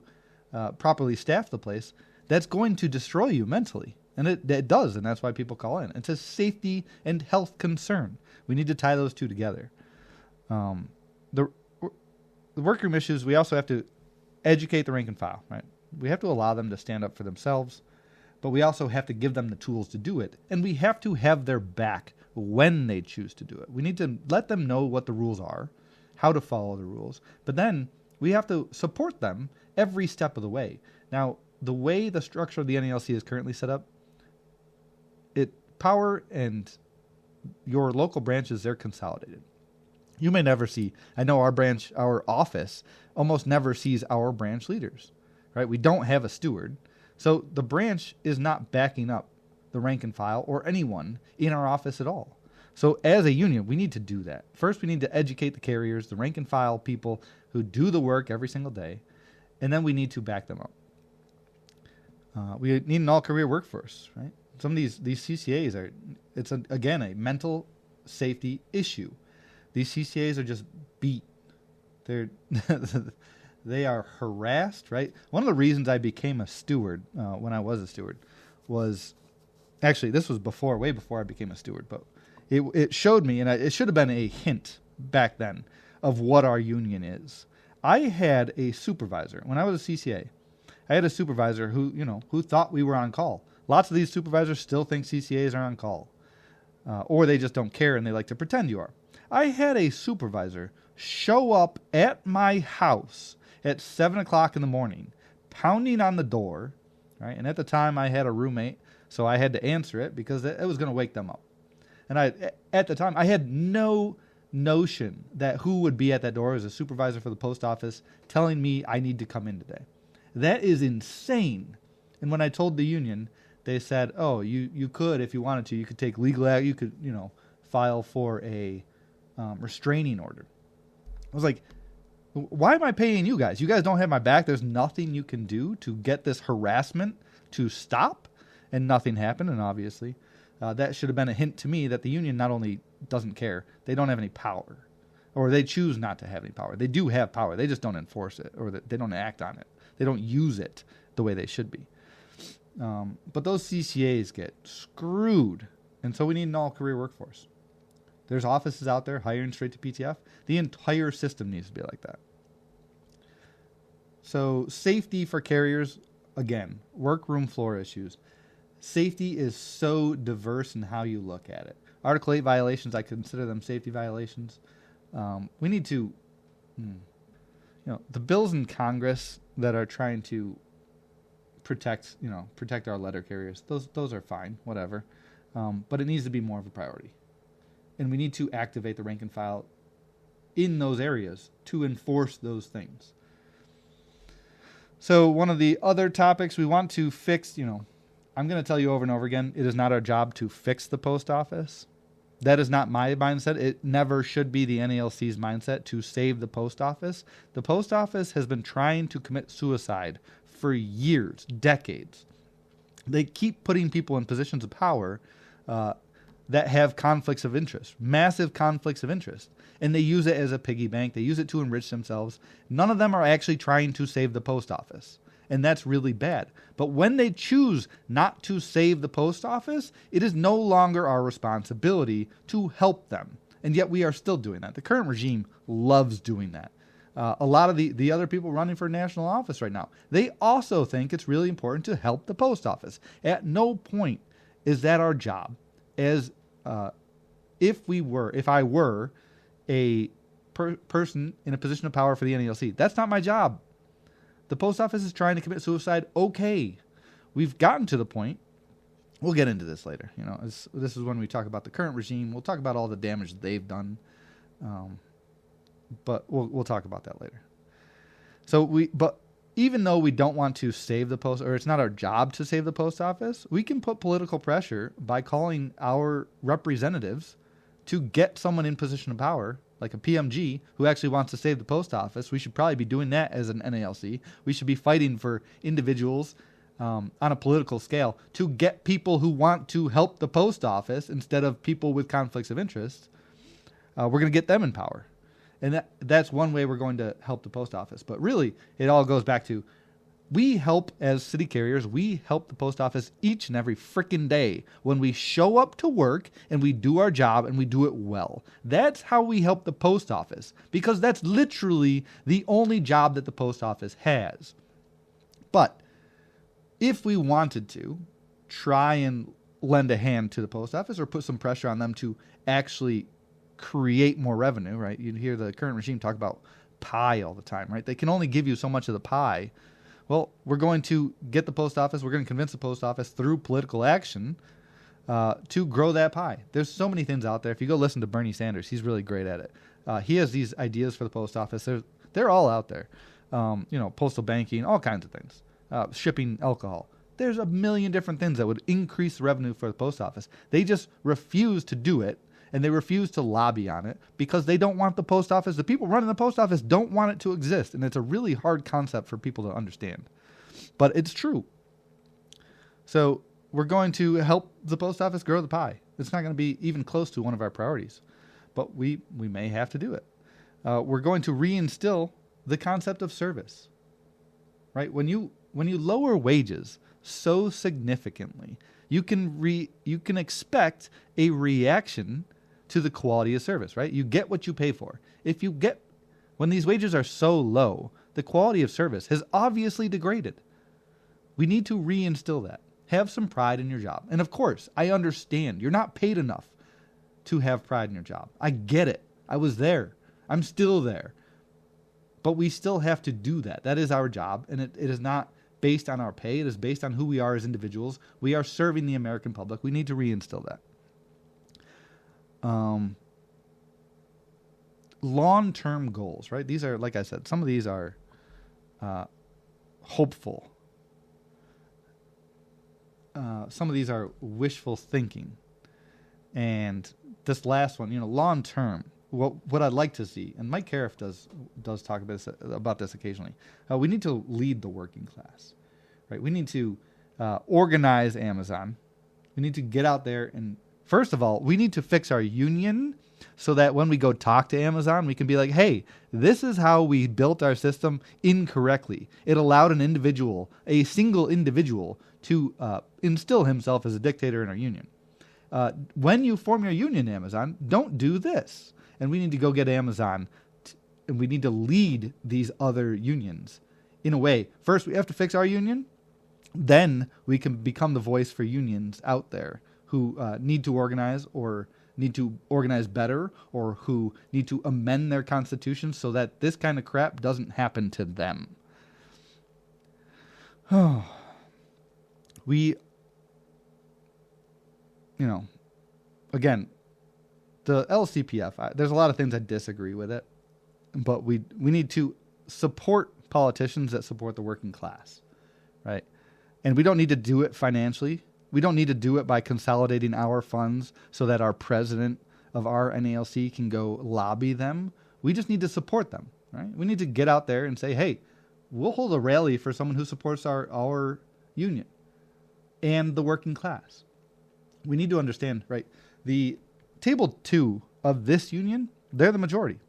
properly staff the place, that's going to destroy you mentally. And it does, and that's why people call in. It's a safety and health concern. We need to tie those two together. The workroom issues, we also have to educate the rank and file, right? We have to allow them to stand up for themselves, but we also have to give them the tools to do it, and we have to have their back when they choose to do it. We need to let them know what the rules are, how to follow the rules, but then we have to support them every step of the way. Now, the way the structure of the NALC is currently set up, power and your local branches, they're consolidated. You may never see, I know our office almost never sees our branch leaders, right? We don't have a steward. So the branch is not backing up the rank and file or anyone in our office at all. So as a union, we need to do that. First, we need to educate the carriers, the rank and file people who do the work every single day, and then we need to back them up. We need an all-career workforce, right? Some of these CCAs it's again a mental safety issue. These CCAs are just beat. They are harassed, right? One of the reasons I became a steward when I was a steward was, actually this was way before I became a steward, but it showed me, and it should have been a hint back then of what our union is. I had a supervisor when I was a CCA. I had a supervisor who thought we were on call. Lots of these supervisors still think CCAs are on call, or they just don't care and they like to pretend you are. I had a supervisor show up at my house at 7 o'clock in the morning, pounding on the door, right? And at the time I had a roommate, so I had to answer it because it was going to wake them up. And at the time I had no notion that who would be at that door as a supervisor for the post office telling me I need to come in today. That is insane. And when I told the union, they said, "Oh, you could, if you wanted to, you could take legal action. You could, file for a restraining order." I was like, "Why am I paying you guys? You guys don't have my back. There's nothing you can do to get this harassment to stop." And nothing happened. And obviously, that should have been a hint to me that the union not only doesn't care, they don't have any power, or they choose not to have any power. They do have power. They just don't enforce it, or they don't act on it. They don't use it the way they should be. But those CCAs get screwed, and so we need an all-career workforce. There's offices out there hiring straight to PTF. The entire system needs to be like that. So safety for carriers, again, workroom floor issues. Safety is so diverse in how you look at it. Article 8 violations, I consider them safety violations. We need to, the bills in Congress that are trying to protect our letter carriers, those are fine, whatever. But it needs to be more of a priority. And we need to activate the rank and file in those areas to enforce those things. So one of the other topics we want to fix, I'm going to tell you over and over again, it is not our job to fix the post office. That is not my mindset. It never should be the NALC's mindset to save the post office. The post office has been trying to commit suicide for years, decades. They keep putting people in positions of power that have conflicts of interest, massive conflicts of interest. And they use it as a piggy bank. They use it to enrich themselves. None of them are actually trying to save the post office. And that's really bad. But when they choose not to save the post office, it is no longer our responsibility to help them. And yet we are still doing that. The current regime loves doing that. A lot of the other people running for national office right now, they also think it's really important to help the post office. At no point is that our job. As if I were a person in a position of power for the NALC, that's not my job. The post office is trying to commit suicide. Okay, we've gotten to the point we'll get into this later. This is when we talk about the current regime. We'll talk about all the damage that they've done, but we'll talk about that later. But even though we don't want to save the post, or it's not our job to save the post office, we can put political pressure by calling our representatives to get someone in position of power, like a PMG, who actually wants to save the post office. We should probably be doing that as an NALC. We should be fighting for individuals on a political scale to get people who want to help the post office instead of people with conflicts of interest. We're going to get them in power. And that's one way we're going to help the post office. But really, it all goes back to, we help as city carriers, we help the post office each and every freaking day when we show up to work and we do our job and we do it well. That's how we help the post office, because that's literally the only job that the post office has. But if we wanted to try and lend a hand to the post office or put some pressure on them to actually create more revenue, right? You hear the current regime talk about pie all the time, right? They can only give you so much of the pie. Well, we're going to get the post office, we're going to convince the post office through political action to grow that pie. There's so many things out there. If you go listen to Bernie Sanders, he's really great at it. He has these ideas for the post office. They're all out there. Postal banking, all kinds of things. Shipping alcohol. There's a million different things that would increase the revenue for the post office. They just refuse to do it, and they refuse to lobby on it because they don't want the post office. The people running the post office don't want it to exist, and it's a really hard concept for people to understand. But it's true. So we're going to help the post office grow the pie. It's not going to be even close to one of our priorities, but we may have to do it. We're going to reinstill the concept of service, right? When you lower wages so significantly, you can expect a reaction to the quality of service, right? You get what you pay for. When these wages are so low, the quality of service has obviously degraded. We need to reinstill that. Have some pride in your job. And of course, I understand you're not paid enough to have pride in your job. I get it. I was there. I'm still there. But we still have to do that. That is our job, and it is not based on our pay. It is based on who we are as individuals. We are serving the American public. We need to reinstill that. Long-term goals, right? These are, like I said, some of these are hopeful. Some of these are wishful thinking. And this last one, long-term, what I'd like to see, and Mike Cariff does talk about this occasionally, we need to lead the working class, right? We need to organize Amazon. We need to get out there and, first of all, we need to fix our union so that when we go talk to Amazon, we can be like, hey, this is how we built our system incorrectly. It allowed a single individual, to instill himself as a dictator in our union. When you form your union, Amazon, don't do this. And we need to go get Amazon, and we need to lead these other unions in a way. First, we have to fix our union. Then we can become the voice for unions out there who need to organize or need to organize better, or who need to amend their constitutions so that this kind of crap doesn't happen to them. Again, the LCPF, there's a lot of things I disagree with it, but we need to support politicians that support the working class, right? And we don't need to do it financially. We don't need to do it by consolidating our funds so that our president of our NALC can go lobby them. We just need to support them, right? We need to get out there and say, hey, we'll hold a rally for someone who supports our union and the working class. We need to understand, right? The Table 2 of this union, they're the majority.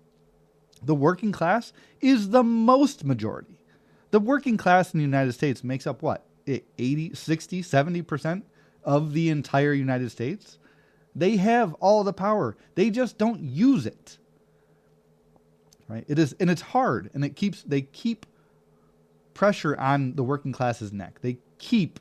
The working class is the most majority. The working class in the United States makes up what? 80, 60, 70% of the entire United States. They have all the power. They just don't use it. Right? And it's hard, and they keep pressure on the working class's neck. They keep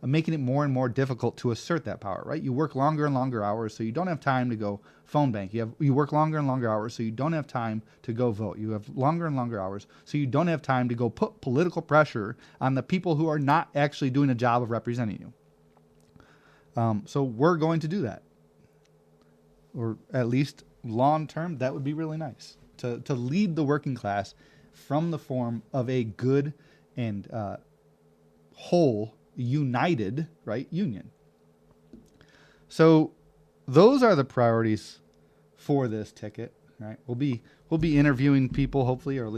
making it more and more difficult to assert that power, right? You work longer and longer hours, so you don't have time to go phone bank. You work longer and longer hours, so you don't have time to go vote. You have longer and longer hours, so you don't have time to go put political pressure on the people who are not actually doing a job of representing you. So we're going to do that. Or at least long term, that would be really nice. To lead the working class from the form of a good and whole, united, right, union. So those are the priorities for this ticket, right? We'll be interviewing people, hopefully, or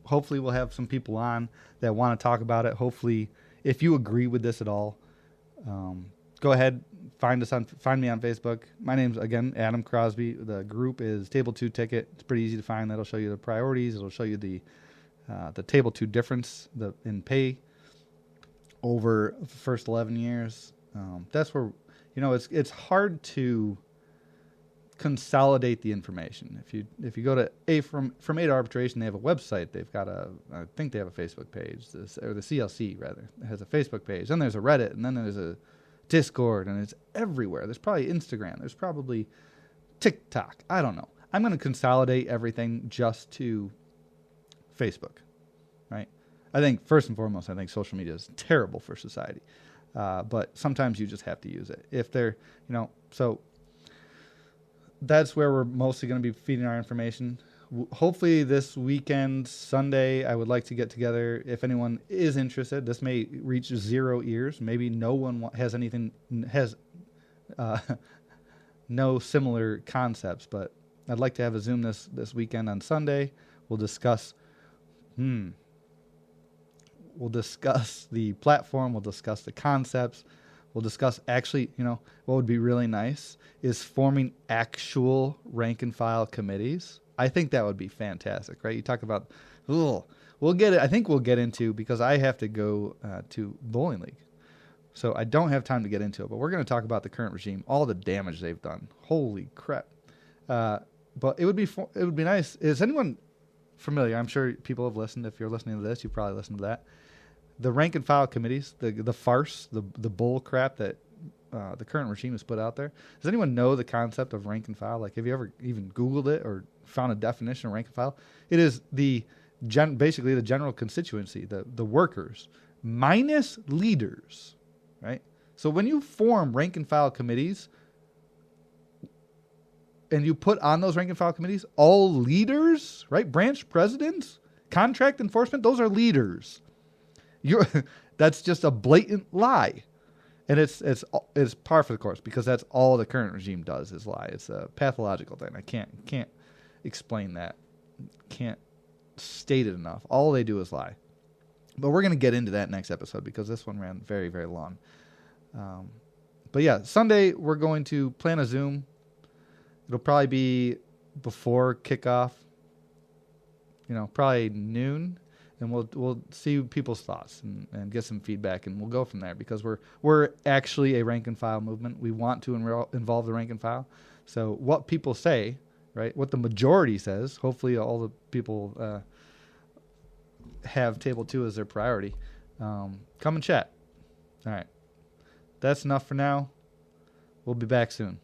hopefully we'll have some people on that want to talk about it. Hopefully, if you agree with this at all, go ahead, find me on Facebook. My name's, again, Adam Crosby. The group is Table 2 Ticket. It's pretty easy to find. That'll show you the priorities. It'll show you the Table 2 difference in pay over the first 11 years. That's where, it's hard to consolidate the information. If you go to from A to Arbitration, they have a website. They've got I think they have a Facebook page, or the CLC rather, it has a Facebook page. Then there's a Reddit, and then there's a Discord, and it's everywhere. There's probably Instagram. There's probably TikTok. I don't know. I'm going to consolidate everything just to Facebook, right? I think first and foremost, I think social media is terrible for society, but sometimes you just have to use it. If they're, so that's where we're mostly going to be feeding our information. Hopefully this weekend, Sunday, I would like to get together. If anyone is interested, this may reach 0 ears. Maybe no one has no similar concepts, but I'd like to have a Zoom this weekend on Sunday. We'll discuss the platform. We'll discuss the concepts. We'll discuss actually, what would be really nice is forming actual rank and file committees. I think that would be fantastic, right? You talk about, we'll get it. I think we'll get into, because I have to go to bowling league, so I don't have time to get into it. But we're going to talk about the current regime, all the damage they've done. Holy crap! But it would be nice. Is anyone familiar? I'm sure people have listened. If you're listening to this, you probably listened to that. The rank and file committees, the farce, the bull crap that the current regime has put out there. Does anyone know the concept of rank and file? Like, have you ever even Googled it or found a definition of rank and file? It is basically the general constituency, the workers, minus leaders, right? So when you form rank and file committees and you put on those rank and file committees all leaders, right? Branch presidents, contract enforcement, those are leaders. That's just a blatant lie, and it's par for the course, because that's all the current regime does is lie. It's a pathological thing. I can't explain that. Can't state it enough. All they do is lie. But we're going to get into that next episode, because this one ran very, very long. But yeah, Sunday we're going to plan a Zoom. It'll probably be before kickoff. Probably noon. And we'll see people's thoughts and get some feedback, and we'll go from there, because we're actually a rank and file movement. We want to involve the rank and file. So what people say, right? What the majority says. Hopefully, all the people have Table 2 as their priority. Come and chat. All right, that's enough for now. We'll be back soon.